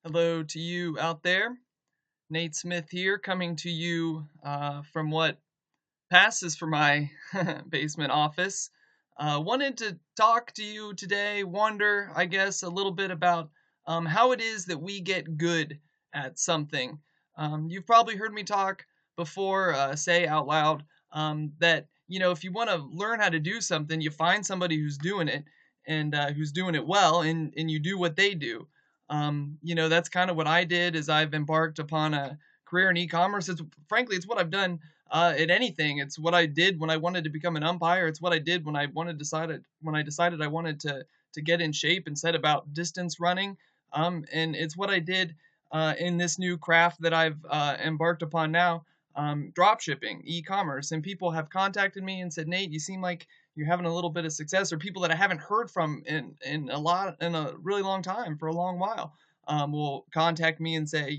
Hello to you out there. Nate Smith here, coming to you from what passes for my basement office. Wanted to talk to you today, wonder, I guess, a little bit about how it is that we get good at something. You've probably heard me talk before, say out loud, that, if you want to learn how to do something, you find somebody who's doing it and who's doing it well, and you do what they do. That's kind of what I did as I've embarked upon a career in e-commerce. Frankly, it's what I've done at anything. It's what I did when I wanted to become an umpire. It's what I did when I decided I wanted to get in shape and set about distance running. And it's what I did in this new craft that I've embarked upon now, drop shipping, e-commerce. And people have contacted me and said, Nate, you seem like you're having a little bit of success, or people that I haven't heard from in a really long time, for a long while, will contact me and say,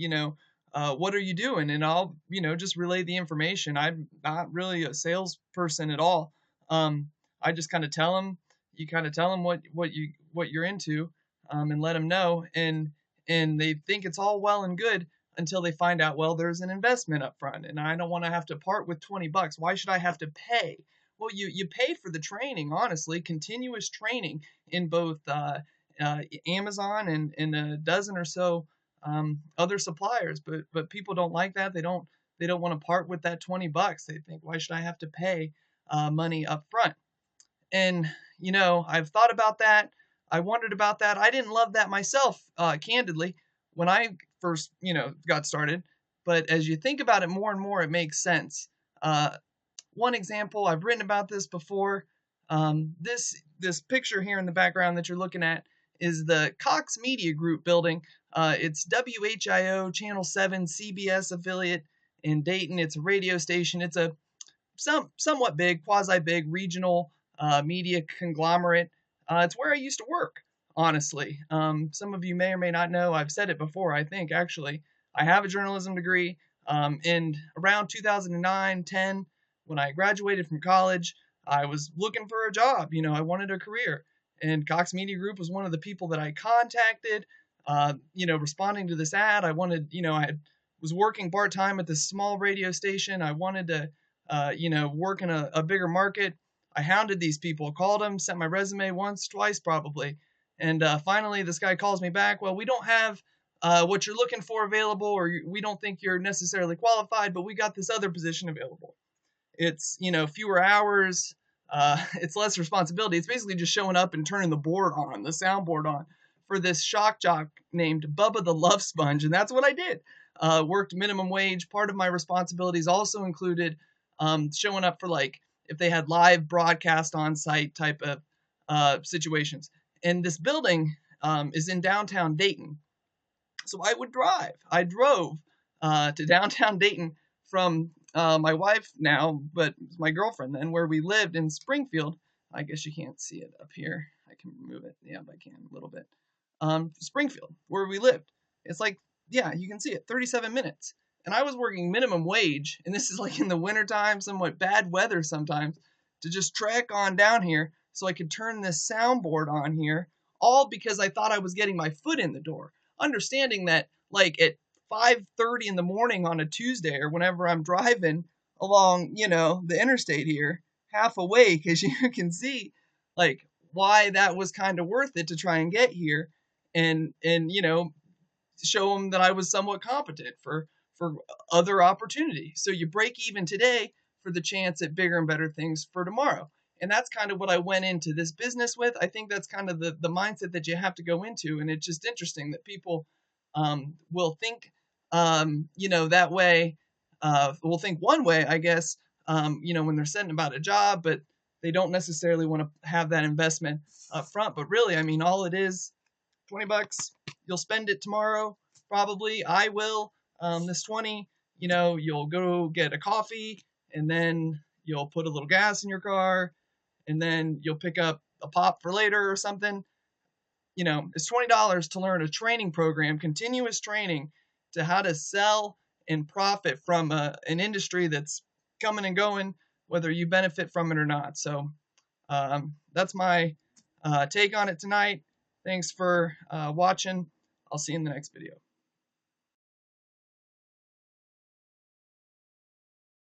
what are you doing? And I'll, just relay the information. I'm not really a salesperson at all. I just kind of tell them, you kind of tell them what you're into, and let them know. And they think it's all well and good until they find out, well, there's an investment up front and I don't want to have to part with $20. Why should I have to pay? Well, you pay for the training, honestly, continuous training in both Amazon and a dozen or so other suppliers, but people don't like that. They don't want to part with that $20. They think, why should I have to pay money up front? And I've thought about that. I wondered about that. I didn't love that myself, candidly, when I first got started. But as you think about it more and more, it makes sense. One example, I've written about this before. This picture here in the background that you're looking at is the Cox Media Group building. It's WHIO Channel 7 CBS affiliate in Dayton. It's a radio station. It's a somewhat big, quasi-big regional media conglomerate. It's where I used to work, honestly. Some of you may or may not know, I've said it before, I think, actually. I have a journalism degree, and around 2009-10, when I graduated from college, I was looking for a job. I wanted a career. And Cox Media Group was one of the people that I contacted, responding to this ad. I was working part-time at this small radio station. I wanted to work in a bigger market. I hounded these people, called them, sent my resume once, twice probably. And finally, this guy calls me back. Well, we don't have what you're looking for available, or we don't think you're necessarily qualified, but we got this other position available. It's, fewer hours. It's less responsibility. It's basically just showing up and turning the soundboard on for this shock jock named Bubba the Love Sponge. And that's what I did. Worked minimum wage. Part of my responsibilities also included showing up for, like, if they had live broadcast on site type of situations. And this building is in downtown Dayton. So I would drive. I drove to downtown Dayton from my wife now, but my girlfriend then, where we lived in Springfield. I guess you can't see it up here. I can move it. Yeah, I can a little bit. Springfield, where we lived. It's like, yeah, you can see it, 37 minutes. And I was working minimum wage, and this is like in the wintertime, somewhat bad weather sometimes, to just trek on down here so I could turn this soundboard on here, all because I thought I was getting my foot in the door. Understanding that, like, at 5:30 in the morning on a Tuesday, or whenever I'm driving along, the interstate here, half awake, as you can see, like, why that was kind of worth it to try and get here, and show them that I was somewhat competent for other opportunity. So you break even today for the chance at bigger and better things for tomorrow. And that's kind of what I went into this business with. I think that's kind of the mindset that you have to go into. And it's just interesting that people will think, that way, will think one way, I guess, when they're setting about a job, but they don't necessarily want to have that investment up front. But really, I mean, all it is, $20, you'll spend it tomorrow, probably. I will. This 20, you'll go get a coffee, and then you'll put a little gas in your car, and then you'll pick up a pop for later or something. It's $20 to learn a training program, continuous training to how to sell and profit from an industry that's coming and going, whether you benefit from it or not. So that's my take on it tonight. Thanks for watching. I'll see you in the next video.